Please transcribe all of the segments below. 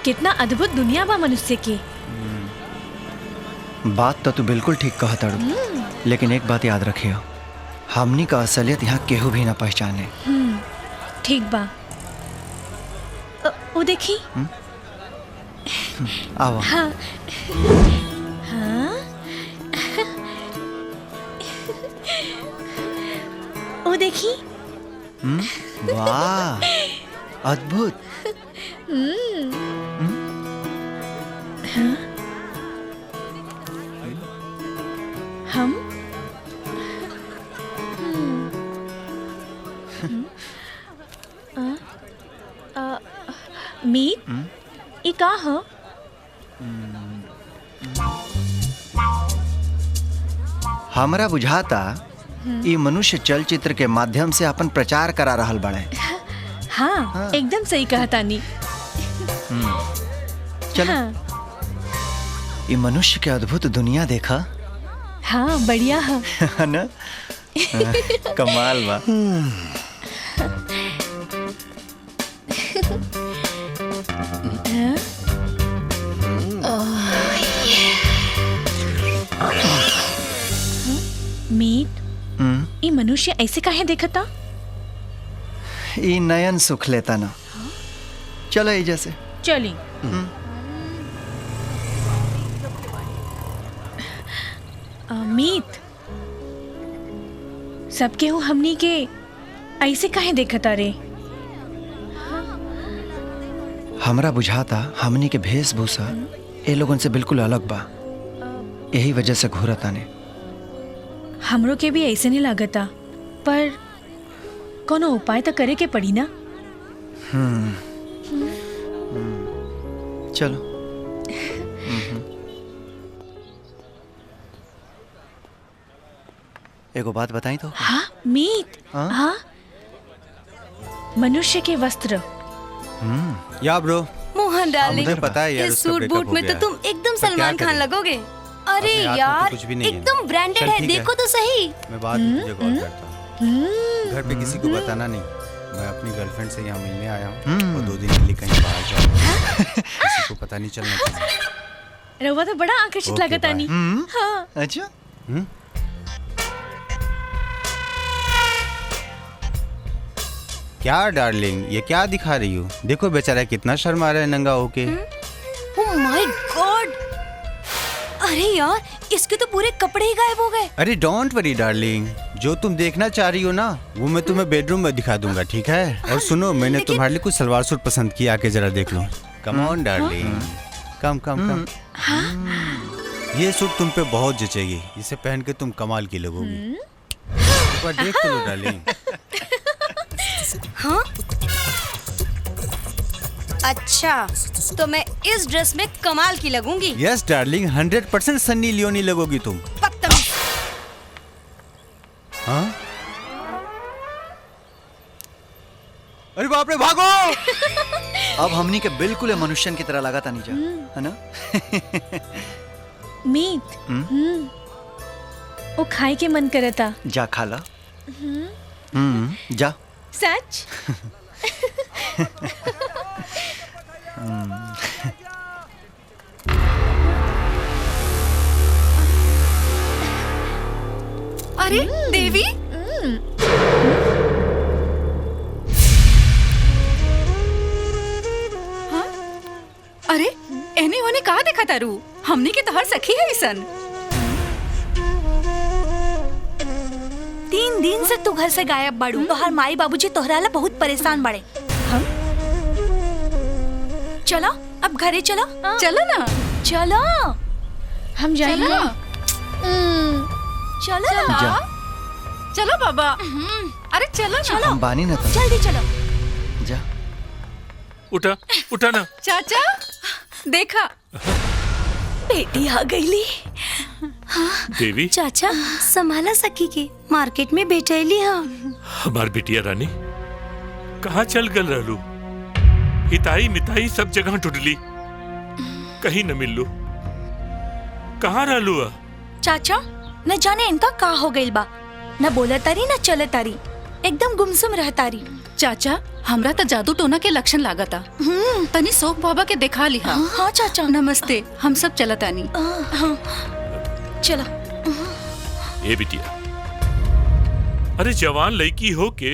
कितना अद्भुत दुनिया बा मनुष्य की। बात तो तू बिल्कुल ठीक कहा ताड़ू, लेकिन एक बात याद रखियो, हमनी का असलियत यहाँ केहू भी ना पहचाने। ठीक बा। वो देखी। आओ। हाँ। हाँ। वो देखी। वाह, अद्भुत। हम मीत ई का ह? हमरा बुझाता ई मनुष्य चलचित्र के माध्यम से अपन प्रचार करा रहल बड़े। हाँ, एकदम सही कहा तानी। चलो हाँ। ई मनुष्य के अद्भुत दुनिया देखा। हाँ, बढ़िया है ना? कमाल बा। मीत, ई मनुष्य ऐसे काहे देखता? ई नयन सुख लेता ना। चलो ई जैसे चली। मीत, सब केहू हमनी के ऐसे काहे देखता रे? हमरा बुझाता हमनी के वेशभूषा ए लोगन से बिल्कुल अलग बा, यही वजह से घूरता ने। हमरो के भी ऐसे नहीं लागता, पर कोनो उपाय तो करे के पड़ी ना। चलो। एगो बात बताई तो। हाँ मीत। हाँ, मनुष्य के वस्त्र। या ब्रो, मोहन डार्लिंग, मुझे पता है यार, इस सूट बूट में तो तुम एकदम सलमान खान लगोगे। अरे यार, एकदम ब्रांडेड है, देखो तो सही। मैं बाद में तुझे कॉल करता हूँ। घर पे किसी को बताना नहीं, मैं अपनी गर्लफ्रेंड से यहाँ मिलने आया हूँ और 2 दिन के लिए कहीं बाहर जाऊँगा। किसी को पता नहीं चलना चाहिए। रवा तो बड़ा आकर्षित लगता नहीं। हाँ। अच्छा। क्या डार्लिंग, ये क्या दिखा रही हो? देखो बेचारा कितना शर्मा रहा है नंगा होके। ओह माय गॉड, अरे यार, इसके तो पूरे कपड़े ही गायब हो गए। अरे डोंट वरी डार्लिंग, जो तुम देखना चाह रही हो ना, वो मैं तुम्हें बेडरूम में दिखा दूंगा, ठीक है? और सुनो, मैंने तुम्हारे लिए कुछ सलवार सूट पसंद किया, आके जरा देख लो। कम ऑन डार्लिंग, कम कम कम। ये सूट तुम पे बहुत जचेगी, इसे पहन के तुम कमाल की लगोगी। एक बार देख तो लो डार्लिंग। हाँ? अच्छा, तो मैं इस ड्रेस में कमाल की लगूंगी। यस डार्लिंग, 100% सन्नी लियोनी लगोगी तुम। बदतमीज। हाँ? अरे बाप रे, भागो! अब हमनी के बिल्कुल मनुष्यन की तरह लगा था नीचा, है ना? मीत, वो खाए के मन करता। जा खा ला। जा। सच? अरे देवी, हाँ? अरे एने होने कहा देखा तारू, हमने के तोहर सखी है सन। 3 दिन से तू घर से गायब बाड़ू। तोहर माई बाबूजी तोहरा ला बहुत परेशान बड़े। हम चलो, अब घरे चलो। चलो ना, चलो। हम जाएंगे। चलो जा। चलो बाबा। अरे चलो चलो, हम बानी ना तो। जल्दी चलो। जा। उठा उठा ना। चाचा देखा, बेटी आ गईली। देवी, चाचा संभाला सकी के मार्केट में बेचैली। हाँ, हमार बिटिया रानी कहाँ चल गल रहलू? हिताई मिताई सब जगह ढूंढली, कहीं न मिललू। कहाँ रहलू? चाचा न जाने इनका का हो गइल बा, न बोला तारी न चले तारी, एकदम गुमसुम रह तारी। चाचा हमरा तो जादू टोना के लक्षण लागता। तनी शोक बाबा के दिखा लिहा। हाँ चाचा। नमस्ते, हम सब चलतानी। चला। ए बिटिया, अरे जवान लड़की हो के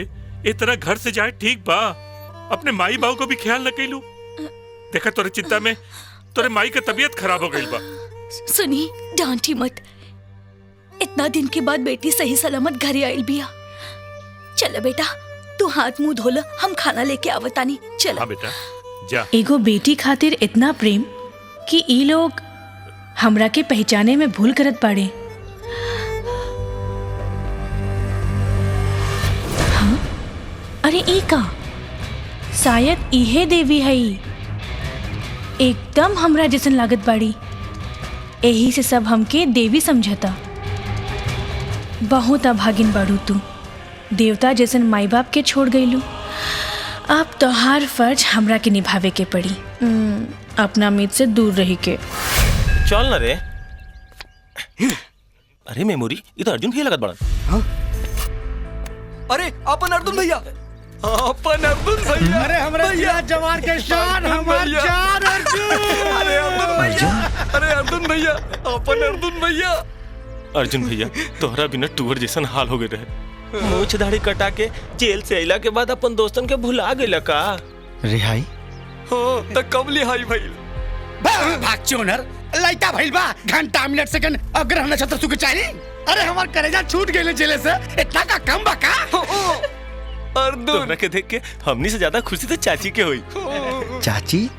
ए तरह घर से जाए ठीक बा? अपने माई बाबू को भी ख्याल न कैलू। देखा तोरे चिंता में तोरे माई का तबीयत खराब हो गई बा। सुनी, डांटी मत। इतना दिन के बाद बेटी सही सलामत घरे आइल बिया। चल बेटा, तू हाथ मुंह धोला, हम खाना लेके आवतानी। चल। हाँ बेटा, जा। एगो बेटी खातिर इतना प्रेम कि ई लोग हमरा के पहचाने में भूल करत बाड़े। हाँ? अरे ई का? शायद इहे देवी है। एकदम हमरा जैसन लागत बाड़ी। यही से सब हमके देवी समझता। बहुत अभागिन बाड़ू तू। देवता जैसन माई बाप के छोड़ गईलू। अब तोहार फर्ज हमरा के निभावे के पड़ी। अपना मीत से दूर रही के। चल ना रे। अरे मेमोरी, ये तो अर्जुन भैया लगत बड़ा। अरे अपन अर्जुन भैया, अपन अर्जुन भैया। अरे हमारे जिला जवान के शान, हमार जान अर्जुन। अरे अर्जुन भैया, अरे अर्जुन भैया, अपन अर्जुन भैया। अर्जुन भैया, तोहरा बिना टूर जैसन हाल हो गए रहे। मूछ दाढ़ी कटा के जेल से अइला के बाद अपन दोस्तन के भुला गइला का? रिहाई हो त कब लिहाई भइल? भाग चोनर, लाइटा भइल बा। घंटा मिनट सेकंड अग्रह नक्षत्र सुख चाहिए। अरे हमार कलेजा छूट गइले जेले से। इतना का कम बा का? अर्जुन, तोहरा के देख के हमनी से ज्यादा खुशी तो चाची के हुई। चाची